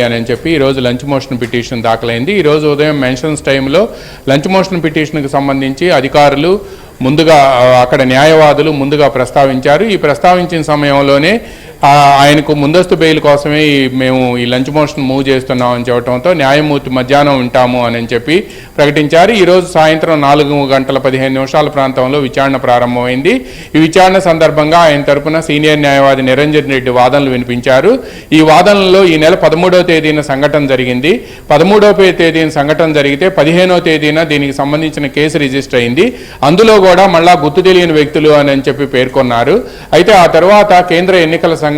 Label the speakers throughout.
Speaker 1: అని చెప్పి ఈరోజు లంచ్ మోషన్ పిటిషన్ దాఖలైంది. ఈరోజు ఉదయం మెన్షన్స్ టైంలో లంచ్ మోషన్ పిటిషన్కి సంబంధించి అధికారులు ముందుగా అక్కడ న్యాయవాదులు ముందుగా ప్రస్తావించారు. ఈ ప్రస్తావించిన సమయంలోనే ఆయనకు ముందస్తు బెయిల్ కోసమే మేము ఈ లంచ్ మోషన్ మూవ్ చేస్తున్నామని చెప్పడంతో న్యాయమూర్తి మధ్యాహ్నం ఉంటాము అని చెప్పి ప్రకటించారు. ఈరోజు సాయంత్రం 4:15 ప్రాంతంలో విచారణ ప్రారంభమైంది. ఈ విచారణ సందర్భంగా ఆయన తరపున సీనియర్ న్యాయవాది నిరంజన్ రెడ్డి వాదనలు వినిపించారు. ఈ వాదనలో ఈ నెల 13వ తేదీన సంఘటన జరిగింది. 13వ తేదీన సంఘటన జరిగితే 15వ తేదీన దీనికి సంబంధించిన కేసు రిజిస్టర్ అయింది. అందులో కూడా మళ్ళా గుర్తు తెలియని వ్యక్తులు అని చెప్పి పేర్కొన్నారు. అయితే ఆ తర్వాత కేంద్ర ఎన్నికల సంఘం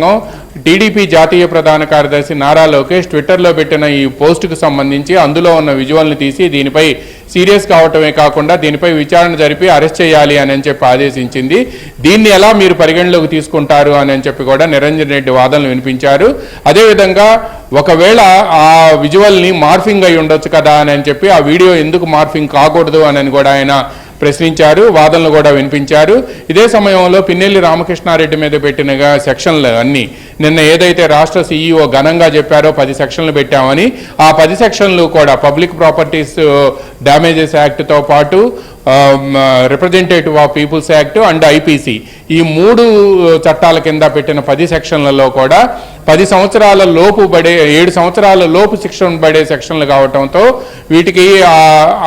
Speaker 1: టీడీపీ జాతీయ ప్రధాన కార్యదర్శి నారా లోకేష్ ట్విట్టర్లో పెట్టిన ఈ పోస్టుకు సంబంధించి అందులో ఉన్న విజువల్ని తీసి దీనిపై సీరియస్ కావటమే కాకుండా దీనిపై విచారణ జరిపి అరెస్ట్ చేయాలి అని చెప్పి ఆదేశించింది. దీన్ని ఎలా మీరు పరిగణలోకి తీసుకుంటారు అని చెప్పి కూడా నిరంజన్ రెడ్డి వాదనలు వినిపించారు. అదేవిధంగా ఒకవేళ ఆ విజువల్ని మార్ఫింగ్ అయి ఉండొచ్చు కదా అని చెప్పి ఆ వీడియో ఎందుకు మార్ఫింగ్ కాకూడదు అని కూడా ఆయన ప్రశ్నించారు. వాదనలు కూడా వినిపించారు. ఇదే సమయంలో పిన్నెల్లి రామకృష్ణారెడ్డి మీద పెట్టిన సెక్షన్లు అన్నీ నిన్న ఏదైతే రాష్ట్ర సీఈఓ ఘనంగా చెప్పారో 10 సెక్షన్లు పెట్టామని ఆ 10 సెక్షన్లు కూడా పబ్లిక్ ప్రాపర్టీస్ డ్యామేజెస్ యాక్ట్తో పాటు representative of peoples act and IPC ఈ 3 చట్టాల కింద పెట్టిన 10 సెక్షన్లలో కూడా 10 సంవత్సరాల లోపు 7 సంవత్సరాల లోపు శిక్ష పడే సెక్షన్లు కావడంతో వీటికి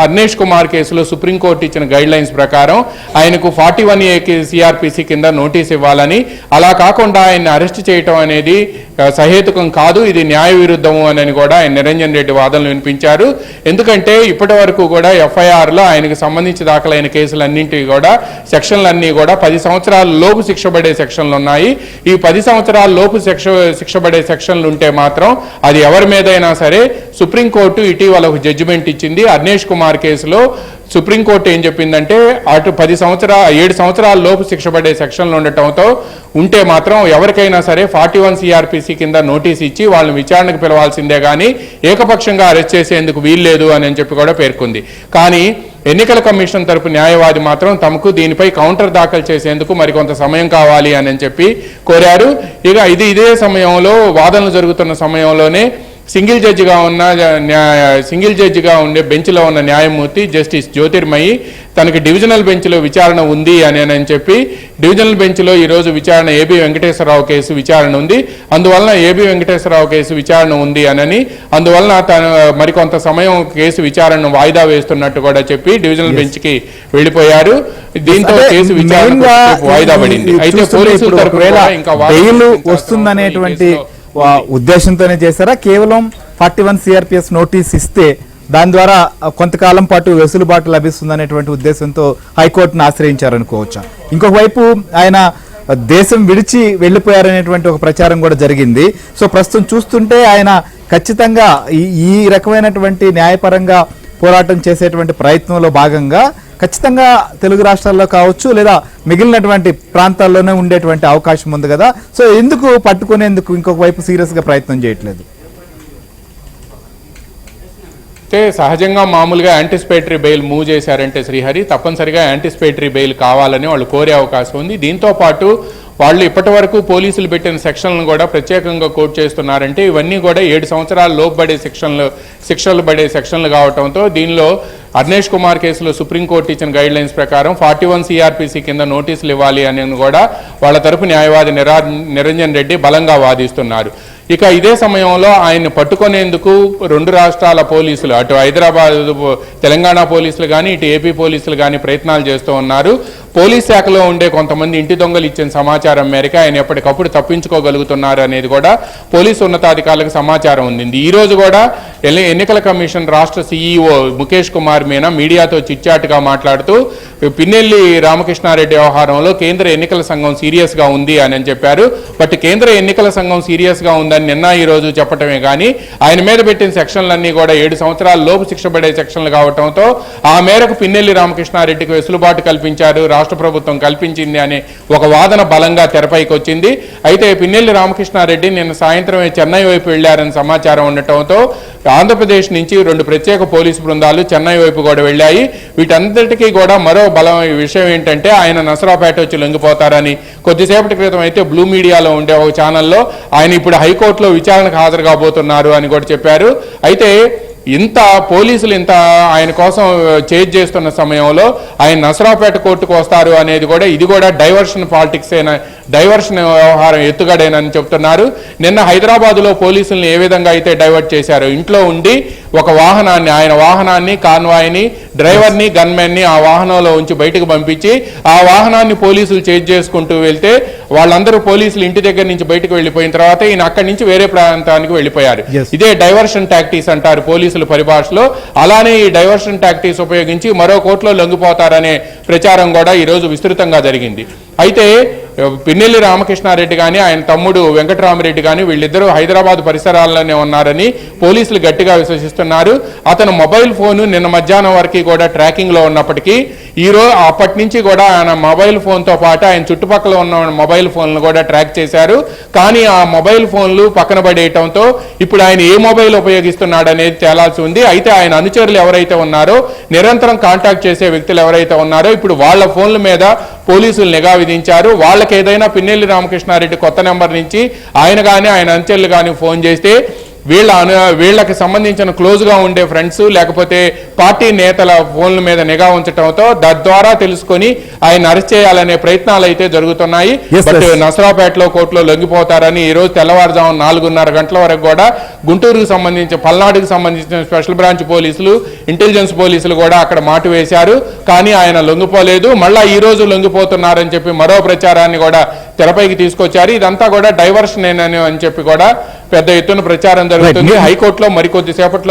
Speaker 1: అర్నేష్ కుమార్ కేసులో సుప్రీంకోర్టు ఇచ్చిన గైడ్ లైన్స్ ప్రకారం ఆయనకు 41A సిఆర్పిసి కింద నోటీస్ ఇవ్వాలని, అలా కాకుండా ఆయన్ని అరెస్ట్ చేయటం అనేది సహేతుకం కాదు, ఇది న్యాయ విరుద్ధము అని కూడా ఆయన నిరంజన్ రెడ్డి వాదనలు వినిపించారు. ఎందుకంటే ఇప్పటి వరకు కూడా ఎఫ్ఐఆర్లో ఆయనకు సంబంధించి దాఖలైన కేసులన్నింటివి కూడా సెక్షన్లన్నీ కూడా 10 సంవత్సరాల లోపు శిక్ష పడే సెక్షన్లు ఉన్నాయి. ఈ 10 సంవత్సరాల లోపు శిక్ష పడే సెక్షన్లు ఉంటే మాత్రం అది ఎవరి మీదైనా సరే సుప్రీంకోర్టు ఇటీవల ఒక జడ్జిమెంట్ ఇచ్చింది. అర్నేష్ కుమార్ కేసులో సుప్రీంకోర్టు ఏం చెప్పిందంటే అటు 7 సంవత్సరాల లోపు శిక్ష పడే సెక్షన్లు ఉండటంతో ఉంటే మాత్రం ఎవరికైనా సరే 41 సిఆర్పిసి కింద నోటీస్ ఇచ్చి వాళ్ళని విచారణకు పిలవాల్సిందే కానీ ఏకపక్షంగా అరెస్ట్ చేసేందుకు వీల్లేదు అని చెప్పి కూడా పేర్కొంది. కానీ ఎన్నికల కమిషన్ తరపు న్యాయవాది మాత్రం తమకు దీనిపై కౌంటర్ దాఖలు చేసేందుకు మరికొంత సమయం కావాలి అని చెప్పి కోరారు. ఇక ఇదే సమయంలో వాదనలు జరుగుతున్న సమయంలోనే సింగిల్ జడ్జిగా ఉండే బెంచ్లో ఉన్న న్యాయమూర్తి జస్టిస్ జ్యోతిర్మయి తనకి డివిజనల్ బెంచ్లో విచారణ ఉంది అని చెప్పి డివిజనల్ బెంచ్లో ఈరోజు విచారణ ఏబి వెంకటేశ్వరరావు కేసు విచారణ ఉంది, అందువలన ఏబి వెంకటేశ్వరరావు కేసు విచారణ ఉంది అందువలన తను మరికొంత సమయం కేసు విచారణను వాయిదా వేస్తున్నట్టు కూడా చెప్పి డివిజనల్ బెంచ్కి వెళ్ళిపోయారు. దీంతో కేసు విచారణ వాయిదా పడింది. అయితే పోలీసుల తరపున ఇంకా
Speaker 2: వస్తుందనేటువంటి ఉద్దేశంతోనే చేశారా, కేవలం 41 సిఆర్పిఎస్ నోటీస్ ఇస్తే దాని ద్వారా కొంతకాలం పాటు వెసులుబాటు లభిస్తుందనేటువంటి ఉద్దేశంతో హైకోర్టును ఆశ్రయించారనుకోవచ్చా? ఇంకొక వైపు ఆయన దేశం విడిచి వెళ్ళిపోయారనేటువంటి ఒక ప్రచారం కూడా జరిగింది. సో ప్రస్తుతం చూస్తుంటే ఆయన ఖచ్చితంగా ఈ రకమైనటువంటి న్యాయపరంగా పోరాటం చేసేటువంటి ప్రయత్నంలో భాగంగా ఖచ్చితంగా తెలుగు రాష్ట్రాల్లో కావచ్చు లేదా మిగిలినటువంటి ప్రాంతాల్లోనే ఉండేటువంటి అవకాశం ఉంది కదా. సో ఎందుకు పట్టుకునేందుకు ఇంకొక వైపు సీరియస్గా ప్రయత్నం చేయట్లేదు?
Speaker 1: అంటే సహజంగా మామూలుగా యాంటిసిపేటరీ బెయిల్ మూవ్ చేశారంటే శ్రీహరి తప్పనిసరిగా యాంటిసిపేటరీ బెయిల్ కావాలని వాళ్ళు కోరే అవకాశం ఉంది. దీంతో పాటు వాళ్ళు ఇప్పటి వరకు పోలీసులు పెట్టిన సెక్షన్లను కూడా ప్రత్యేకంగా కోట్ చేస్తున్నారంటే ఇవన్నీ కూడా 7 సంవత్సరాల లోపు పడే శిక్షలు పడే సెక్షన్లు కావడంతో దీనిలో అర్నేష్ కుమార్ కేసులో సుప్రీంకోర్టు ఇచ్చిన గైడ్ లైన్స్ ప్రకారం 41 సిఆర్పిసి కింద నోటీసులు ఇవ్వాలి అని కూడా వాళ్ళ తరపు న్యాయవాది నిరంజన్ రెడ్డి బలంగా వాదిస్తున్నారు. ఇక ఇదే సమయంలో ఆయన్ని పట్టుకునేందుకు 2 రాష్ట్రాల పోలీసులు అటు హైదరాబాద్ తెలంగాణ పోలీసులు కానీ ఇటు ఏపీ పోలీసులు కానీ ప్రయత్నాలు చేస్తూ ఉన్నారు. పోలీస్ శాఖలో ఉండే కొంతమంది ఇంటి దొంగలు ఇచ్చిన సమాచారం మేరకు ఆయన ఎప్పటికప్పుడు తప్పించుకోగలుగుతున్నారు అనేది కూడా పోలీసు ఉన్నతాధికారులకు సమాచారం ఉంది. ఈ రోజు కూడా ఎన్నికల కమిషన్ రాష్ట్ర సీఈఓ ముఖేష్ కుమార్ మీనా మీడియాతో చిట్చాటుగా మాట్లాడుతూ పిన్నెల్లి రామకృష్ణారెడ్డి వ్యవహారంలో కేంద్ర ఎన్నికల సంఘం సీరియస్గా ఉంది అని చెప్పారు. బట్ కేంద్ర ఎన్నికల సంఘం సీరియస్గా ఉందని నిన్న ఈ రోజు చెప్పటమే కానీ ఆయన మీద పెట్టిన సెక్షన్లన్నీ కూడా 7 సంవత్సరాల లోపు శిక్ష పడే సెక్షన్లు కావడంతో ఆ మేరకు పిన్నెల్లి రామకృష్ణారెడ్డికి వెసులుబాటు కల్పించారు, రాష్ట్ర ప్రభుత్వం కల్పించింది అనే ఒక వాదన బలంగా తెరపైకి వచ్చింది. అయితే పిన్నెల్లి రామకృష్ణారెడ్డి నిన్న సాయంత్రమే చెన్నై వైపు వెళ్లారని సమాచారం ఉండటంతో ఆంధ్రప్రదేశ్ నుంచి 2 ప్రత్యేక పోలీసు బృందాలు చెన్నై వైపు కూడా వెళ్ళాయి. వీటంతటికీ కూడా మరో బలమైన విషయం ఏంటంటే ఆయన నసరాపేట వచ్చి లొంగిపోతారని కొద్దిసేపటి క్రితం అయితే బ్లూ మీడియాలో ఉండే ఒక ఛానల్లో ఆయన ఇప్పుడు హైకోర్టులో విచారణకు హాజరు కాబోతున్నారు అని కూడా చెప్పారు. అయితే పోలీసులు ఆయన కోసం చేజ్ చేస్తున్న సమయంలో ఆయన నసరాపేట కోర్టుకు వస్తారు అనేది కూడా ఇది కూడా డైవర్షన్ పాలిటిక్స్ డైవర్షన్ వ్యవహారం ఎత్తుగడేనని చెప్తున్నారు. నిన్న హైదరాబాద్లో పోలీసుల్ని ఏ విధంగా అయితే డైవర్ట్ చేశారో, ఇంట్లో ఉండి ఒక ఆయన వాహనాన్ని కాన్వాయ్ని డ్రైవర్ని గన్మెన్ని ఆ వాహనంలో ఉంచి బయటకు పంపించి ఆ వాహనాన్ని పోలీసులు చేజ్ చేసుకుంటూ వెళ్తే వాళ్ళందరూ పోలీసులు ఇంటి దగ్గర నుంచి బయటకు వెళ్ళిపోయిన తర్వాత ఈయన అక్కడి నుంచి వేరే ప్రాంతానికి వెళ్ళిపోయారు. ఇదే డైవర్షన్ టాక్టిక్స్ అంటారు పోలీసుల పరిభాషలో. అలానే ఈ డైవర్షన్ టాక్టిక్స్ ఉపయోగించి మరో కోర్టులో లొంగిపోతారనే ప్రచారం కూడా ఈరోజు విస్తృతంగా జరిగింది. అయితే పిన్నెల్లి రామకృష్ణారెడ్డి కానీ ఆయన తమ్ముడు వెంకటరామరెడ్డి కానీ వీళ్ళిద్దరూ హైదరాబాద్ పరిసరాల్లోనే ఉన్నారని పోలీసులు గట్టిగా విశ్వసిస్తున్నారు. అతను మొబైల్ ఫోను నిన్న మధ్యాహ్నం వరకు కూడా ట్రాకింగ్లో ఉన్నప్పటికీ అప్పటి నుంచి కూడా ఆయన మొబైల్ ఫోన్తో పాటు ఆయన చుట్టుపక్కల ఉన్న మొబైల్ ఫోన్లు కూడా ట్రాక్ చేశారు. కానీ ఆ మొబైల్ ఫోన్లు పక్కన పడేయటంతో ఇప్పుడు ఆయన ఏ మొబైల్ ఉపయోగిస్తున్నాడు అనేది తేలాల్సి ఉంది. అయితే ఆయన అనుచరులు ఎవరైతే ఉన్నారో, నిరంతరం కాంటాక్ట్ చేసే వ్యక్తులు ఎవరైతే ఉన్నారో ఇప్పుడు వాళ్ళ ఫోన్ల మీద పోలీసులు నిఘా విధించారు. వాళ్ళకి ఏదైనా పిన్నెల్లి రామకృష్ణారెడ్డి కొత్త నెంబర్ నుంచి ఆయన కానీ ఆయన అనుచరులు కానీ ఫోన్ చేస్తే వీళ్ళకి సంబంధించిన క్లోజ్గా ఉండే ఫ్రెండ్స్ లేకపోతే పార్టీ నేతల ఫోన్ల మీద నిఘా ఉంచడంతో తద్వారా తెలుసుకొని ఆయన అరెస్ట్ చేయాలనే ప్రయత్నాలు అయితే జరుగుతున్నాయి. బట్ నసరాపేటలో కోర్టులో లొంగిపోతారని ఈ రోజు తెల్లవారుజాము 4:30 గంటల వరకు కూడా గుంటూరుకు సంబంధించి పల్నాడుకు సంబంధించిన స్పెషల్ బ్రాంచ్ పోలీసులు, ఇంటెలిజెన్స్ పోలీసులు కూడా అక్కడ మాటు వేశారు. కానీ ఆయన లొంగిపోలేదు. మళ్ళా ఈ రోజు లొంగిపోతున్నారని చెప్పి మరో ప్రచారాన్ని కూడా తెరపైకి తీసుకొచ్చారు. ఇదంతా కూడా డైవర్షన్ అని చెప్పి కూడా పెద్ద ఎత్తున ప్రచారం జరుగుతుంది. హైకోర్టులో మరికొద్ది సేపట్లో